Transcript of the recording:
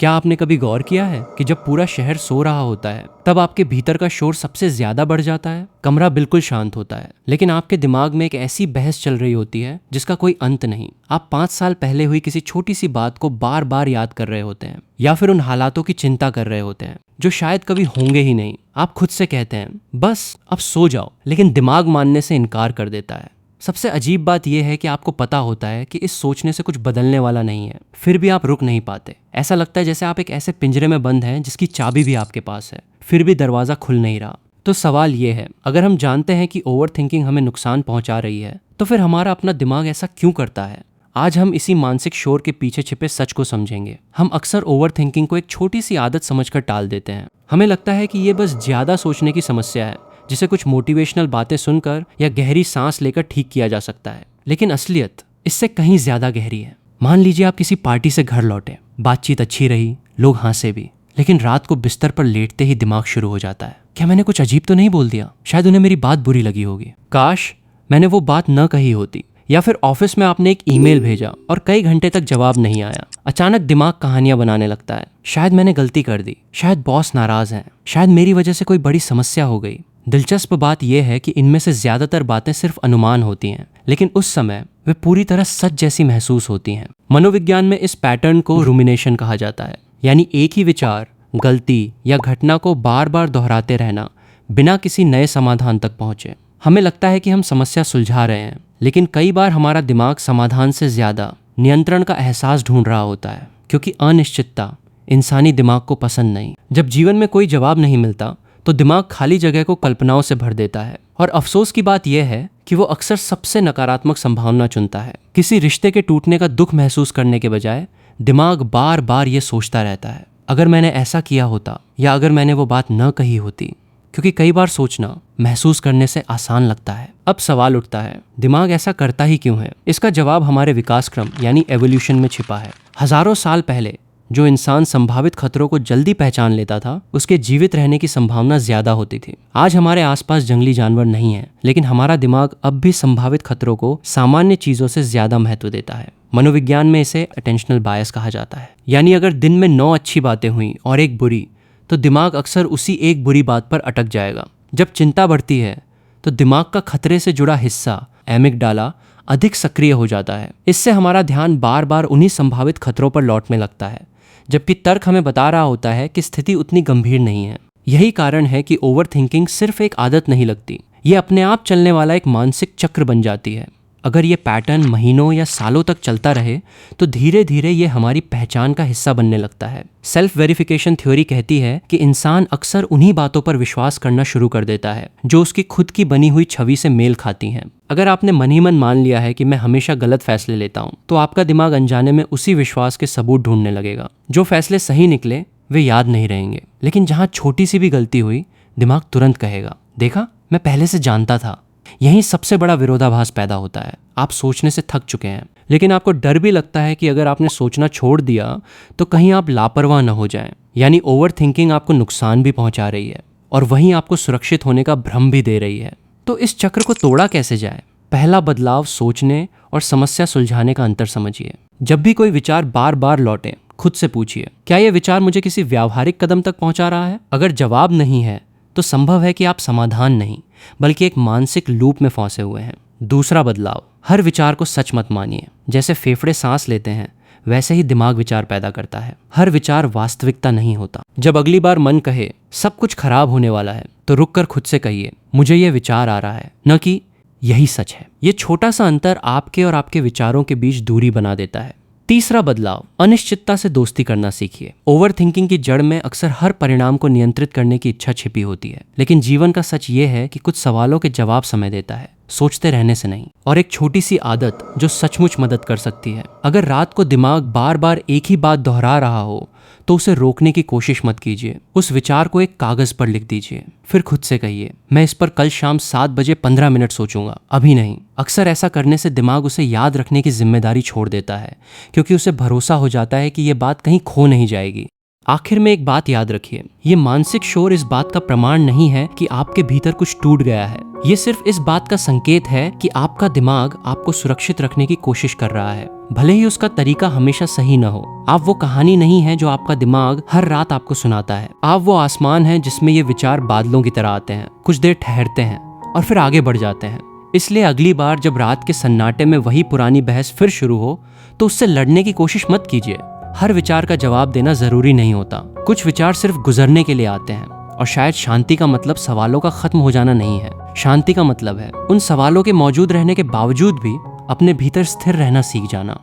क्या आपने कभी गौर किया है कि जब पूरा शहर सो रहा होता है तब आपके भीतर का शोर सबसे ज्यादा बढ़ जाता है? कमरा बिल्कुल शांत होता है, लेकिन आपके दिमाग में एक ऐसी बहस चल रही होती है जिसका कोई अंत नहीं। आप 5 साल पहले हुई किसी छोटी सी बात को बार बार याद कर रहे होते हैं, या फिर उन हालातों की चिंता कर रहे होते हैं जो शायद कभी होंगे ही नहीं। आप खुद से कहते हैं बस अब सो जाओ, लेकिन दिमाग मानने से इनकार कर देता है। सबसे अजीब बात यह है कि आपको पता होता है कि इस सोचने से कुछ बदलने वाला नहीं है, फिर भी आप रुक नहीं पाते। ऐसा लगता है जैसे आप एक ऐसे पिंजरे में बंद हैं जिसकी चाबी भी आपके पास है, फिर भी दरवाजा खुल नहीं रहा। तो सवाल ये है, अगर हम जानते हैं कि ओवर थिंकिंग हमें नुकसान पहुंचा रही है, तो फिर हमारा अपना दिमाग ऐसा क्यों करता है? आज हम इसी मानसिक शोर के पीछे छिपे सच को समझेंगे। हम अक्सर ओवर थिंकिंग को एक छोटी सी आदत समझकर टाल देते हैं। हमें लगता है कि ये बस ज्यादा सोचने की समस्या है, जिसे कुछ मोटिवेशनल बातें सुनकर या गहरी सांस लेकर ठीक किया जा सकता है। लेकिन असलियत इससे कहीं ज्यादा गहरी है। मान लीजिए आप किसी पार्टी से घर लौटे, बातचीत अच्छी रही, लोग हंसे भी, लेकिन रात को बिस्तर पर लेटते ही दिमाग शुरू हो जाता है, क्या मैंने कुछ अजीब तो नहीं बोल दिया? शायद उन्हें मेरी बात बुरी लगी होगी, काश मैंने वो बात न कही होती। या फिर ऑफिस में आपने एक ईमेल भेजा और कई घंटे तक जवाब नहीं आया। अचानक दिमाग कहानियां बनाने लगता है, शायद मैंने गलती कर दी, शायद बॉस नाराज हैं, शायद मेरी वजह से कोई बड़ी समस्या हो गई। दिलचस्प बात यह है कि इनमें से ज्यादातर बातें सिर्फ अनुमान होती हैं, लेकिन उस समय वे पूरी तरह सच जैसी महसूस होती हैं। मनोविज्ञान में इस पैटर्न को रुमिनेशन कहा जाता है, यानी एक ही विचार, गलती या घटना को बार बार दोहराते रहना बिना किसी नए समाधान तक पहुंचे। हमें लगता है कि हम समस्या सुलझा रहे हैं, लेकिन कई बार हमारा दिमाग समाधान से ज्यादा नियंत्रण का एहसास ढूंढ रहा होता है, क्योंकि अनिश्चितता इंसानी दिमाग को पसंद नहीं। जब जीवन में कोई जवाब नहीं मिलता तो दिमाग खाली जगह को कल्पनाओं से भर देता है, और अफसोस की बात यह है कि वो अक्सर सबसे नकारात्मक संभावना चुनता है। किसी रिश्ते के टूटने का दुख महसूस करने के बजाय दिमाग बार बार ये सोचता रहता है, अगर मैंने ऐसा किया होता, या अगर मैंने वो बात न कही होती। क्योंकि कई बार सोचना महसूस करने से आसान लगता है। अब सवाल उठता है, दिमाग ऐसा करता ही क्यों है? इसका जवाब हमारे विकास क्रम यानी एवोल्यूशन में छिपा है। हजारों साल पहले जो इंसान संभावित खतरों को जल्दी पहचान लेता था, उसके जीवित रहने की संभावना ज्यादा होती थी। आज हमारे आसपास जंगली जानवर नहीं है, लेकिन हमारा दिमाग अब भी संभावित खतरों को सामान्य चीजों से ज्यादा महत्व देता है। मनोविज्ञान में इसे अटेंशनल बायस कहा जाता है, यानी अगर दिन में 9 अच्छी बातें हुई और एक बुरी, तो दिमाग अक्सर उसी एक बुरी बात पर अटक जाएगा। जब चिंता बढ़ती है तो दिमाग का खतरे से जुड़ा हिस्सा एमिगडाला अधिक सक्रिय हो जाता है। इससे हमारा ध्यान बार बार उन्हीं संभावित खतरों पर लौटने लगता है, जबकि तर्क हमें बता रहा होता है कि स्थिति उतनी गंभीर नहीं है। यही कारण है कि ओवर थिंकिंग सिर्फ एक आदत नहीं लगती, ये अपने आप चलने वाला एक मानसिक चक्र बन जाती है। अगर ये पैटर्न महीनों या सालों तक चलता रहे तो धीरे धीरे ये हमारी पहचान का हिस्सा बनने लगता है। सेल्फ वेरिफिकेशन थ्योरी कहती है कि इंसान अक्सर उन्हीं बातों पर विश्वास करना शुरू कर देता है जो उसकी खुद की बनी हुई छवि से मेल खाती हैं। अगर आपने मन ही मन मान लिया है कि मैं हमेशा गलत फैसले लेता हूँ, तो आपका दिमाग अनजाने में उसी विश्वास के सबूत ढूंढने लगेगा। जो फैसले सही निकले वे याद नहीं रहेंगे, लेकिन जहाँ छोटी सी भी गलती हुई, दिमाग तुरंत कहेगा, देखा, मैं पहले से जानता था। यहीं सबसे बड़ा विरोधाभास पैदा होता है। आप सोचने से थक चुके हैं, लेकिन आपको डर भी लगता है कि अगर आपने सोचना छोड़ दिया तो कहीं आप लापरवाह न हो जाएं। यानी ओवर थिंकिंग आपको नुकसान भी पहुंचा रही है और वहीं आपको सुरक्षित होने का भ्रम भी दे रही है। तो इस चक्र को तोड़ा कैसे जाए? पहला बदलाव सोचने और समस्या सुलझाने का अंतर समझिए। जब भी कोई विचार बार बार लौटे, खुद से पूछिए, क्या यह विचार मुझे किसी व्यावहारिक कदम तक पहुंचा रहा है? अगर जवाब नहीं है तो संभव है कि आप समाधान नहीं बल्कि एक मानसिक लूप में फंसे हुए हैं। दूसरा बदलाव, हर विचार को सच मत मानिए। जैसे फेफड़े सांस लेते हैं, वैसे ही दिमाग विचार पैदा करता है। हर विचार वास्तविकता नहीं होता। जब अगली बार मन कहे सब कुछ खराब होने वाला है, तो रुककर खुद से कहिए, मुझे यह विचार आ रहा है, न कि यही सच है। ये छोटा सा अंतर आपके और आपके विचारों के बीच दूरी बना देता है। तीसरा बदलाव, अनिश्चितता से दोस्ती करना सीखिए। ओवर थिंकिंग की जड़ में अक्सर हर परिणाम को नियंत्रित करने की इच्छा छिपी होती है, लेकिन जीवन का सच ये है कि कुछ सवालों के जवाब समय देता है, सोचते रहने से नहीं। और एक छोटी सी आदत जो सचमुच मदद कर सकती है, अगर रात को दिमाग बार बार एक ही बात दोहरा रहा हो तो उसे रोकने की कोशिश मत कीजिए। उस विचार को एक कागज पर लिख दीजिए, फिर खुद से कहिए, मैं इस पर कल शाम 7 बजे 15 मिनट सोचूंगा, अभी नहीं। अक्सर ऐसा करने से दिमाग उसे याद रखने की जिम्मेदारी छोड़ देता है, क्योंकि उसे भरोसा हो जाता है कि यह बात कहीं खो नहीं जाएगी। आखिर में एक बात याद रखिए, ये मानसिक शोर इस बात का प्रमाण नहीं है कि आपके भीतर कुछ टूट गया है। ये सिर्फ इस बात का संकेत है कि आपका दिमाग आपको सुरक्षित रखने की कोशिश कर रहा है, भले ही उसका तरीका हमेशा सही न हो। आप वो कहानी नहीं है जो आपका दिमाग हर रात आपको सुनाता है। आप वो आसमान है जिसमें ये विचार बादलों की तरह आते हैं, कुछ देर ठहरते हैं और फिर आगे बढ़ जाते हैं। इसलिए अगली बार जब रात के सन्नाटे में वही पुरानी बहस फिर शुरू हो तो उससे लड़ने की कोशिश मत कीजिए। हर विचार का जवाब देना जरूरी नहीं होता। कुछ विचार सिर्फ गुजरने के लिए आते हैं, और शायद शांति का मतलब सवालों का खत्म हो जाना नहीं है। शांति का मतलब है उन सवालों के मौजूद रहने के बावजूद भी अपने भीतर स्थिर रहना सीख जाना।